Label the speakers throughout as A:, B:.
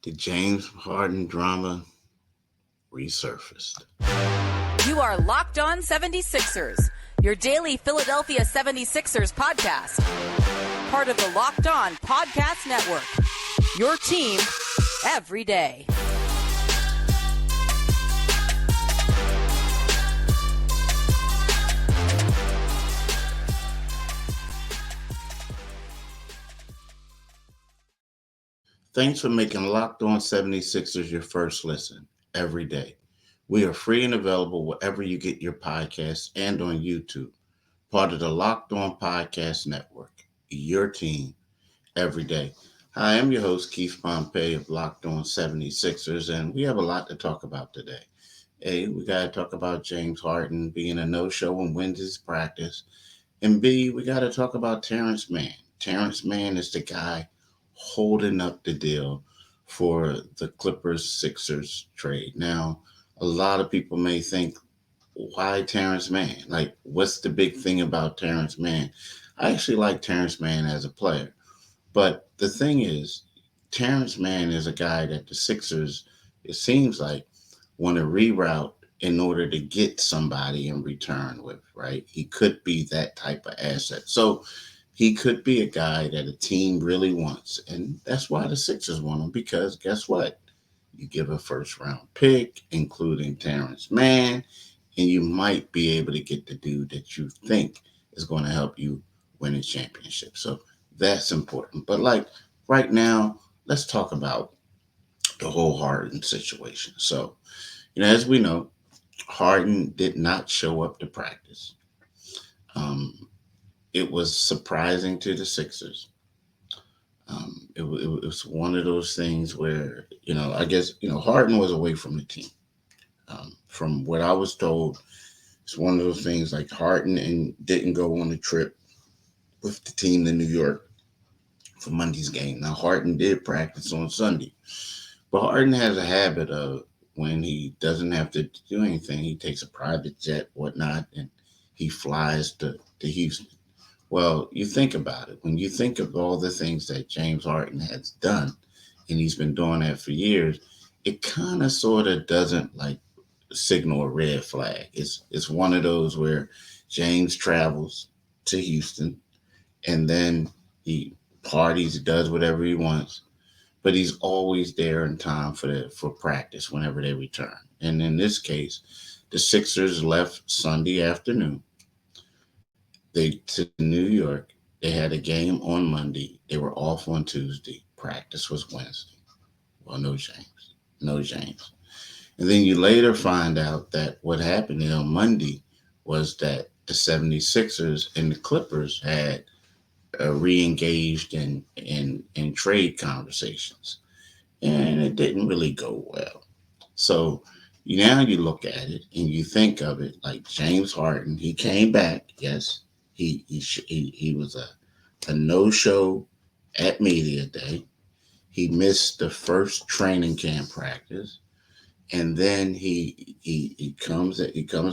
A: The James Harden drama resurfaced.
B: You are Locked On 76ers, your daily Philadelphia 76ers podcast. Part of the Locked On Podcast Network, your team every day.
A: Thanks for making Locked On 76ers your first listen every day. We are free and available wherever you get your podcasts and on YouTube. Part of the Locked On Podcast Network, your team every day. Hi, I'm your host, Keith Pompey of Locked On 76ers, and we have a lot to talk about today. A, we got to talk about James Harden being a no-show in Wednesday's practice. And B, we got to talk about Terrence Mann. Terrence Mann is the guy holding up the deal for the Clippers-Sixers trade. Now, a lot of people may think, why Terrence Mann? Like, what's the big thing about Terrence Mann? I actually like Terrence Mann as a player. But the thing is, Terrence Mann is a guy that the Sixers, it seems like, want to reroute in order to get somebody in return with, right? He could be that type of asset. So he could be a guy that a team really wants. And that's why the Sixers want him, because guess what? You give a first-round pick, including Terrence Mann, and you might be able to get the dude that you think is going to help you win a championship. So that's important. But like right now, let's talk about the whole Harden situation. So, as we know, Harden did not show up to practice. It was surprising to the Sixers. It was one of those things where, I guess, Harden was away from the team. From what I was told, it's one of those things like Harden and didn't go on the trip with the team to New York for Monday's game. Now, Harden did practice on Sunday, but Harden has a habit of when he doesn't have to do anything, he takes a private jet, whatnot, and he flies to Houston. Well, you think about it. When you think of all the things that James Harden has done, and he's been doing that for years, it kind of sort of doesn't like signal a red flag. It's one of those where James travels to Houston and then he parties, does whatever he wants, but he's always there in time for practice whenever they return. And in this case, the Sixers left Sunday afternoon. They to New York. They had a game on Monday. They were off on Tuesday. Practice was Wednesday. Well, no James. No James. And then you later find out that what happened on Monday was that the 76ers and the Clippers had re-engaged in trade conversations. And it didn't really go well. So now you look at it and you think of it like James Harden. He came back, yes. He was a no-show at media day. He missed the first training camp practice, and then he comes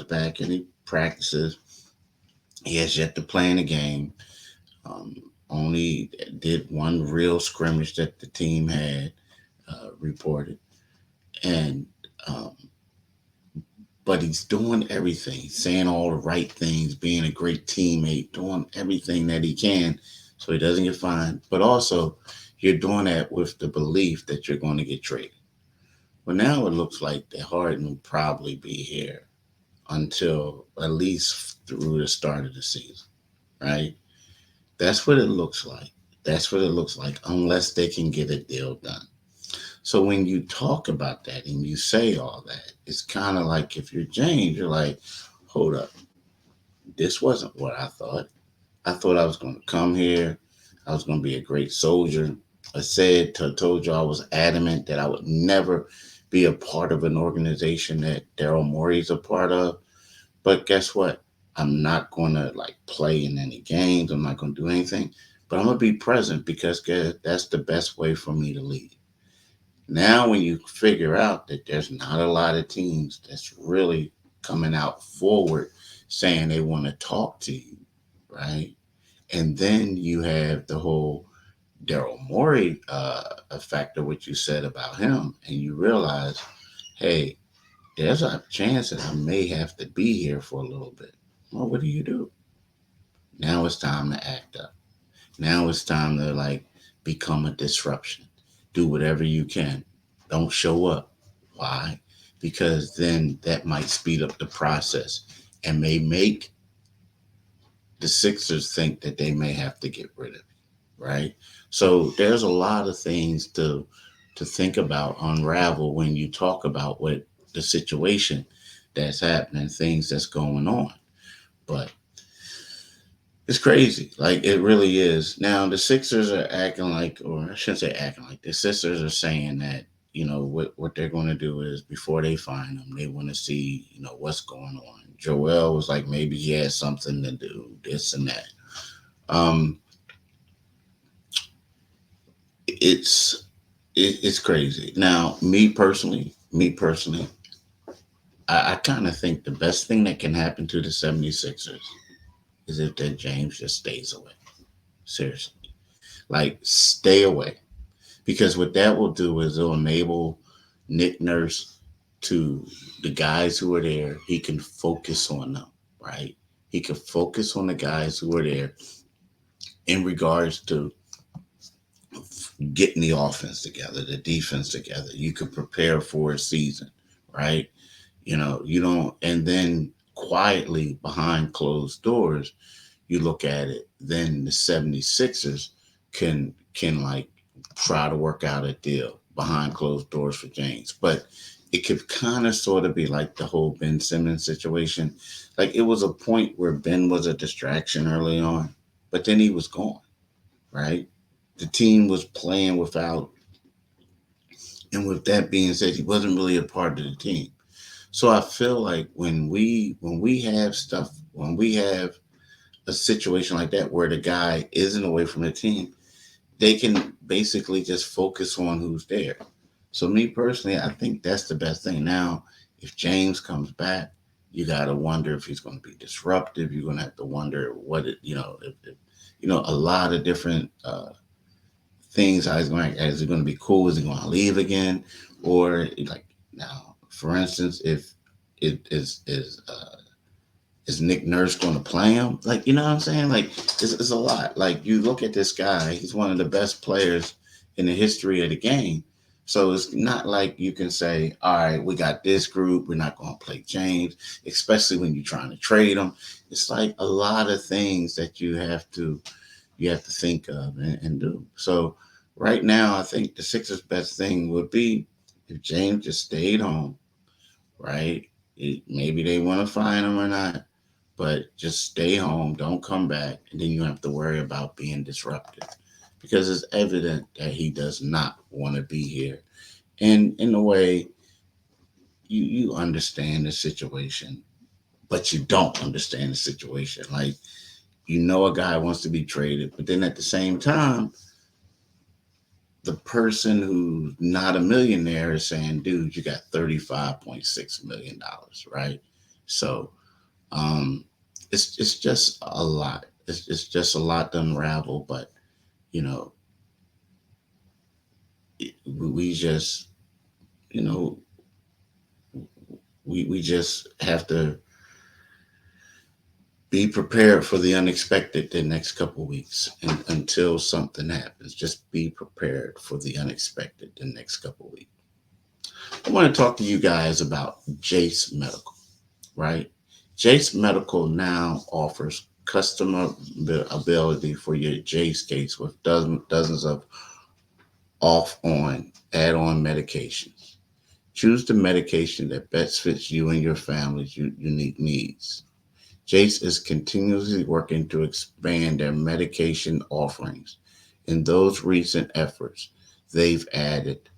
A: back and he practices. He has yet to play in a game. Only did one real scrimmage that the team had reported, and but he's doing everything, saying all the right things, being a great teammate, doing everything that he can so he doesn't get fined. But also, you're doing that with the belief that you're going to get traded. Well, now it looks like that Harden will probably be here until at least through the start of the season, right? That's what it looks like. That's what it looks like, unless they can get a deal done. So when you talk about that and you say all that, it's kind of like if you're James, you're like, hold up. This wasn't what I thought. I thought I was going to come here. I was going to be a great soldier. I told you I was adamant that I would never be a part of an organization that Daryl Morey's a part of. But guess what? I'm not going to play in any games. I'm not going to do anything. But I'm going to be present because that's the best way for me to lead. Now, when you figure out that there's not a lot of teams that's really coming out forward saying they want to talk to you, right? And then you have the whole Daryl Morey a factor what you said about him, and you realize, hey, there's a chance that I may have to be here for a little bit. Well, what do? Now it's time to act up. Now it's time to like become a disruption. Do whatever you can. Don't show up. Why? Because then that might speed up the process and may make the Sixers think that they may have to get rid of you, right? So there's a lot of things to think about, unravel when you talk about what the situation that's happening, things that's going on. But it's crazy. Like it really is. Now the Sixers are acting like, or I shouldn't say acting like, the Sixers are saying that, what they're going to do is before they find them, they want to see, what's going on. Joel was like, maybe he has something to do, this and that. Um, it's crazy. Now, me personally, I kind of think the best thing that can happen to the 76ers is if that James just stays away. Seriously. Like, stay away. Because what that will do is it'll enable Nick Nurse to the guys who are there, he can focus on them, right? He can focus on the guys who are there in regards to getting the offense together, the defense together. You can prepare for a season, right? You don't, and then quietly behind closed doors, you look at it, then the 76ers can like try to work out a deal behind closed doors for James. But it could kind of sort of be like the whole Ben Simmons situation. Like it was a point where Ben was a distraction early on, but then he was gone, right? The team was playing without, and with that being said, he wasn't really a part of the team. So I feel like when we have stuff, when we have a situation like that where the guy isn't away from the team, they can basically just focus on who's there. So me personally, I think that's the best thing. Now, if James comes back, you got to wonder if he's going to be disruptive. You're going to have to wonder what it, if a lot of different things. How he's going? Is he going to be cool? Is he going to leave again? Or like now, for instance, if it is Nick Nurse going to play him? Like, you know what I'm saying? Like, it's a lot. Like, you look at this guy, he's one of the best players in the history of the game. So it's not like you can say, all right, we got this group, we're not going to play James, especially when you're trying to trade him. It's like a lot of things that you have to think of and do. So right now, I think the Sixers' best thing would be if James just stayed home, right? Maybe they want to fine him or not, but just stay home, don't come back, and then you don't have to worry about being disrupted because it's evident that he does not want to be here. And in a way, you understand the situation, but you don't understand the situation. Like, a guy wants to be traded, but then at the same time, the person who's not a millionaire is saying, dude, you got $35.6 million, right? So it's just a lot. It's just a lot to unravel, but you know, we just, you know, we just have to be prepared for the unexpected the next couple of weeks and until something happens. Just be prepared for the unexpected the next couple of weeks. I want to talk to you guys about Jace Medical, right? Jace Medical now offers customer ability for your Jace case with dozens of off-on add-on medications. Choose the medication that best fits you and your family's unique needs. Jace is continuously working to expand their medication offerings. In those recent efforts, they've added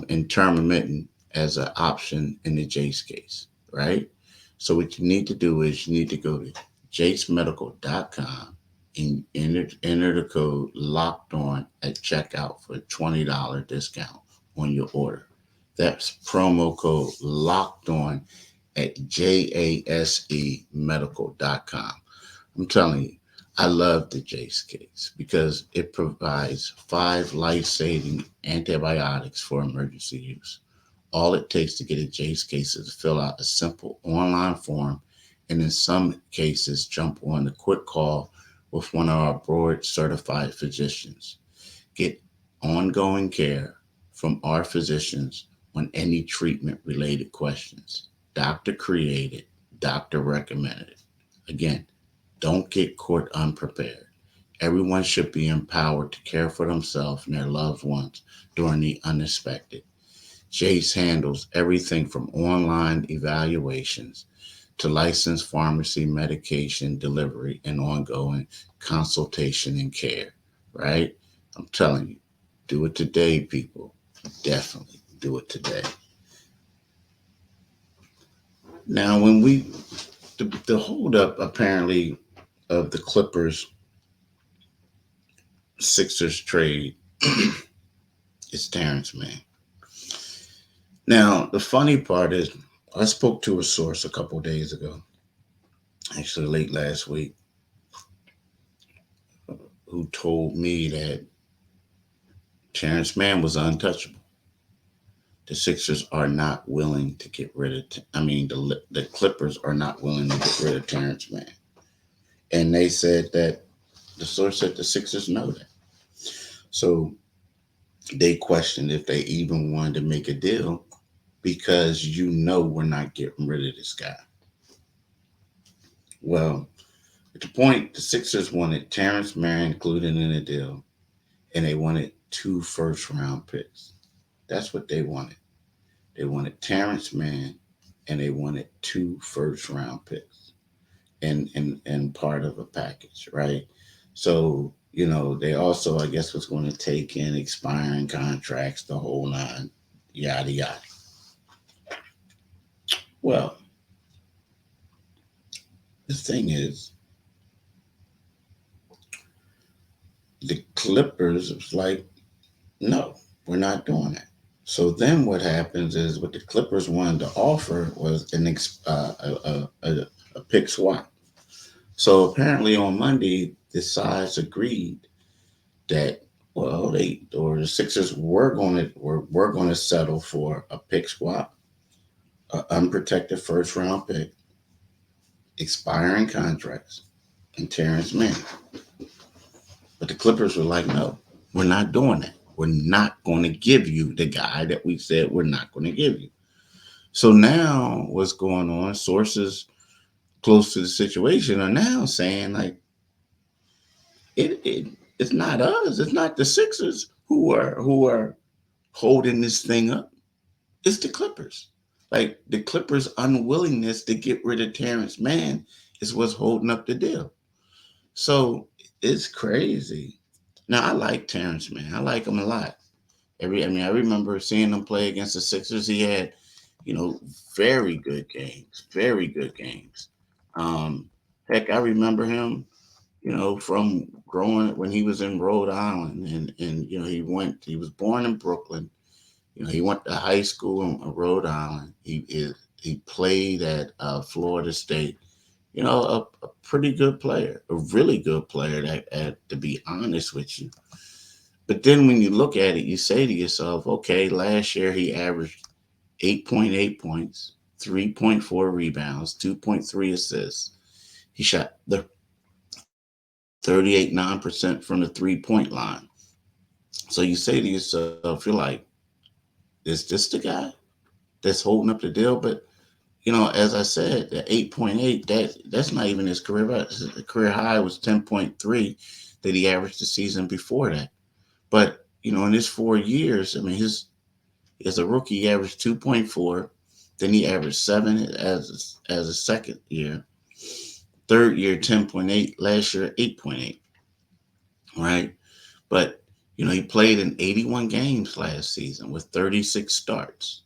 A: intermittent as an option in the Jace case, right? So what you need to do is you need to go to jacemedical.com and enter the code locked on at checkout for a $20 discount on your order. That's promo code locked on at jasemedical.com. I'm telling you, I love the Jace case because it provides 5 life-saving antibiotics for emergency use. All it takes to get a Jace case is to fill out a simple online form, and in some cases, jump on a quick call with one of our board certified physicians. Get ongoing care from our physicians on any treatment related questions. Doctor created, doctor recommended. Again, don't get caught unprepared. Everyone should be empowered to care for themselves and their loved ones during the unexpected. Jace handles everything from online evaluations to licensed pharmacy medication delivery and ongoing consultation and care, right? I'm telling you, do it today, people. Definitely do it today. Now, the holdup apparently of the Clippers Sixers trade is Terrence Mann. Now, the funny part is, I spoke to a source a couple days ago, actually late last week, who told me that Terrence Mann was untouchable. The Sixers are not willing to get rid of. The Clippers are not willing to get rid of Terrence Mann, and they said that the source said the Sixers know that. So they questioned if they even wanted to make a deal because we're not getting rid of this guy. Well, at the point, the Sixers wanted Terrence Mann included in the deal, and they wanted 2 first-round picks. That's what they wanted. They wanted Terrence Mann, and they wanted 2 first-round picks, and part of a package, right? So they also, I guess, was going to take in expiring contracts, the whole nine, yada yada. Well, the thing is, the Clippers was like, no, we're not doing that. So then what happens is what the Clippers wanted to offer was a pick swap. So apparently on Monday, the sides agreed that the Sixers were going to settle for a pick swap, an unprotected first round pick, expiring contracts, and Terrence Mann. But the Clippers were like, no, we're not doing that. We're not going to give you the guy that we said we're not going to give you. So now what's going on? Sources close to the situation are now saying like, it's not us. It's not the Sixers who are holding this thing up. It's the Clippers. Like the Clippers' unwillingness to get rid of Terrence Mann is what's holding up the deal. So it's crazy. Now I like Terrence Mann. I like him a lot. I remember seeing him play against the Sixers. He had, very good games. Very good games. Heck, I remember him, from growing when he was in Rhode Island, and he was born in Brooklyn. He went to high school in Rhode Island. He played at Florida State. A pretty good player, a really good player, to be honest with you. But then when you look at it, you say to yourself, okay, last year he averaged 8.8 points, 3.4 rebounds, 2.3 assists. He shot the 38.9% from the 3-point line. So you say to yourself, you're like, is this the guy that's holding up the deal? But as I said, the 8.8, that's not even his career high. His career high was 10.3 that he averaged the season before that. But, in his 4 years, as a rookie, he averaged 2.4. Then he averaged 7 as a second year. Third year, 10.8. Last year, 8.8. Right? But, he played in 81 games last season with 36 starts,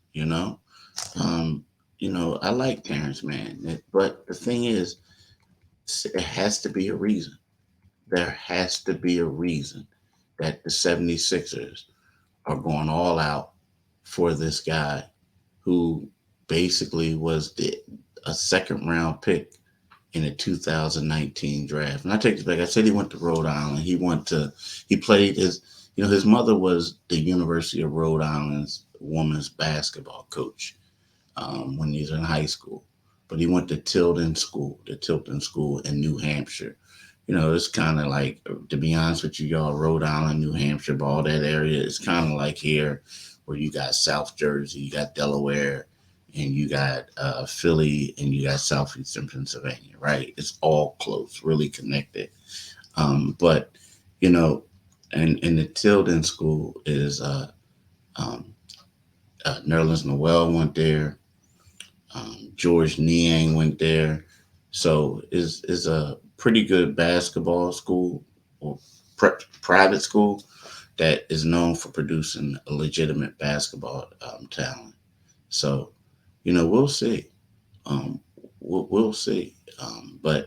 A: I like Terrence Mann, but the thing is, it has to be a reason. There has to be a reason that the 76ers are going all out for this guy who basically was a second round pick in the 2019 draft. And I take this back. I said he went to Rhode Island. He played his mother was the University of Rhode Island's women's basketball coach when he was in high school. But he went to the Tilton School in New Hampshire. It's kind of like, to be honest with you, y'all, Rhode Island, New Hampshire, all that area, it's kind of like here where you got South Jersey, you got Delaware, and you got Philly, and you got southeastern Pennsylvania, right? It's all close, really connected. But, and the Tilden School is Nerlens Noel went there. George Niang went there. So is a pretty good basketball school or private school that is known for producing a legitimate basketball talent. So, we'll see. We'll see. But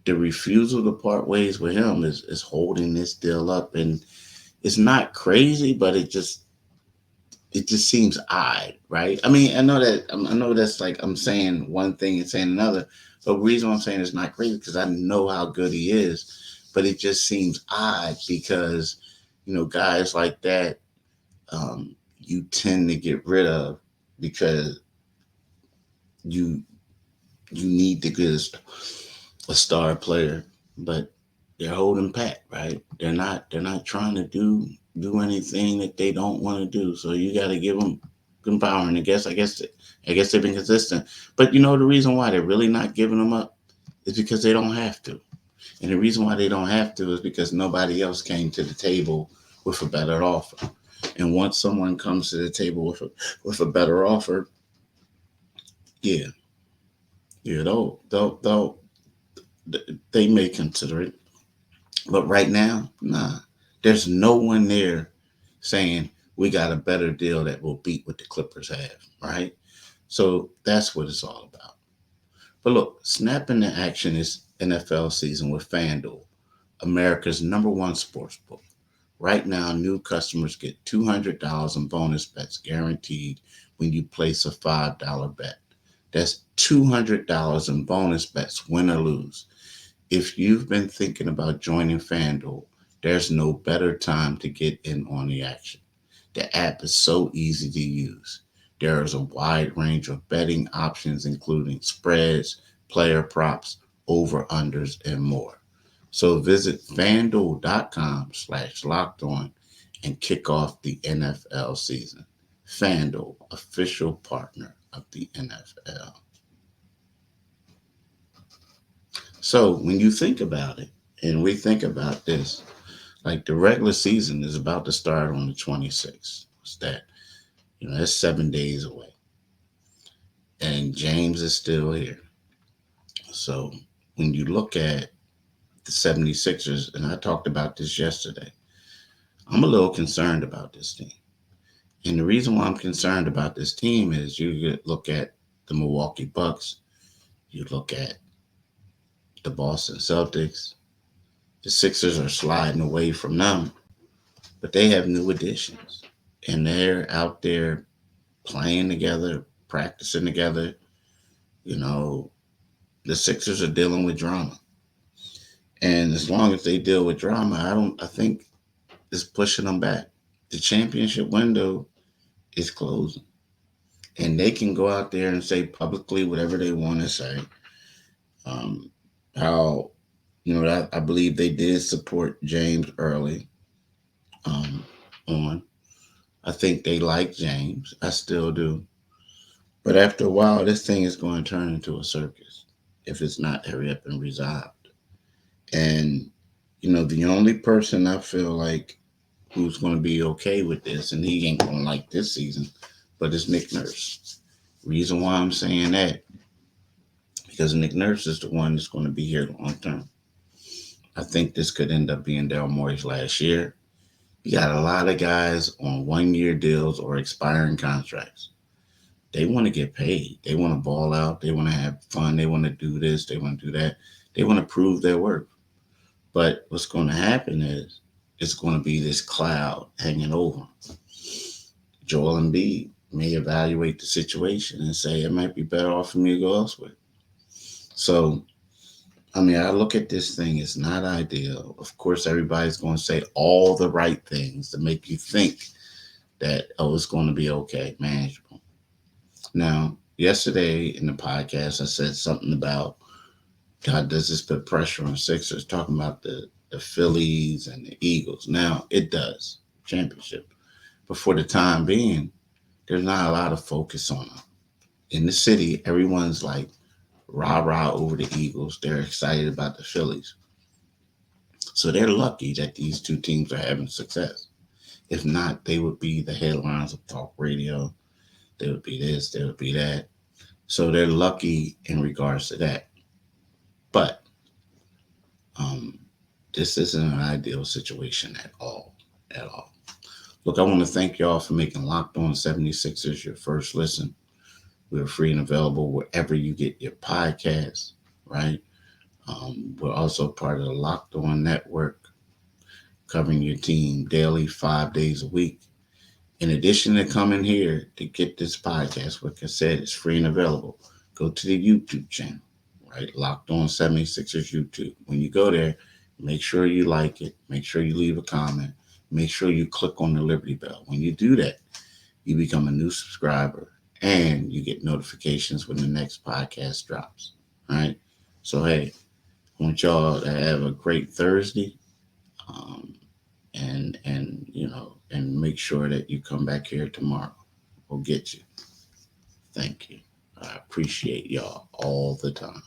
A: the refusal to part ways with him is holding this deal up, and it's not crazy, but it just seems odd, right? I mean, I know that's like I'm saying one thing and saying another, but the reason why I'm saying it's not crazy because I know how good he is, but it just seems odd because guys like that you tend to get rid of because you need to get a star player, but they're holding pat, right? They're not trying to do anything that they don't want to do. So you got to give them power. And I guess they've been consistent. But the reason why they're really not giving them up is because they don't have to. And the reason why they don't have to is because nobody else came to the table with a better offer. And once someone comes to the table with a better offer, yeah, they may consider it. But right now, nah. There's no one there saying we got a better deal that will beat what the Clippers have, right? So that's what it's all about. But look, snap into action this NFL season with FanDuel, America's #1 sports book. Right now, new customers get $200 in bonus bets guaranteed when you place a $5 bet. That's $200 in bonus bets, win or lose. If you've been thinking about joining FanDuel, there's no better time to get in on the action. The app is so easy to use. There is a wide range of betting options, including spreads, player props, over-unders, and more. So visit fanduel.com/locked-on and kick off the NFL season. FanDuel, official partner of the NFL. So when you think about it, and we think about this, like the regular season is about to start on the 26th. What's that? That's 7 days away. And James is still here. So when you look at the 76ers, and I talked about this yesterday, I'm a little concerned about this team. And the reason why I'm concerned about this team is you look at the Milwaukee Bucks, you look at the Boston Celtics, the Sixers are sliding away from them, but they have new additions. And they're out there playing together, practicing together. The Sixers are dealing with drama. And as long as they deal with drama, I think it's pushing them back. The championship window is closing. And they can go out there and say publicly whatever they want to say. How, I believe they did support James early on. I think they like James. I still do. But after a while, this thing is going to turn into a circus if it's not hurry up and resolved. And, the only person I feel like who's going to be okay with this, and he ain't going to like this season, but it's Nick Nurse. Reason why I'm saying that, because Nick Nurse is the one that's going to be here long term. I think this could end up being Daryl Morey's last year. You got a lot of guys on 1-year deals or expiring contracts. They want to get paid. They want to ball out. They want to have fun. They want to do this. They want to do that. They want to prove their worth. But what's going to happen is it's going to be this cloud hanging over them. Joel Embiid may evaluate the situation and say it might be better off for me to go elsewhere. So I mean, I look at this thing, it's not ideal. Of course, everybody's going to say all the right things to make you think that, oh, it's going to be okay, manageable. Now, yesterday in the podcast, I said something about, God, does this put pressure on Sixers? Talking about the Phillies and the Eagles. Now, it does, championship. But for the time being, there's not a lot of focus on them. In the city, everyone's like rah rah over the Eagles. They're excited about the Phillies. So they're lucky that these two teams are having success. If not, they would be the headlines of talk radio. They would be this, they would be that. So they're lucky in regards to that. But um, this isn't an ideal situation at all. At all. Look, I want to thank y'all for making Locked On 76ers your first listen. We're free and available wherever you get your podcasts, right? We're also part of the Locked On Network, covering your team daily, 5 days a week. In addition to coming here to get this podcast, like I said, it's free and available. Go to the YouTube channel, right? Locked On 76ers YouTube. When you go there, make sure you like it. Make sure you leave a comment. Make sure you click on the Liberty Bell. When you do that, you become a new subscriber and you get notifications when the next podcast drops. All right. So, hey, I want y'all to have a great Thursday. Um, and make sure that you come back here tomorrow. We'll get you. Thank you. I appreciate y'all all the time.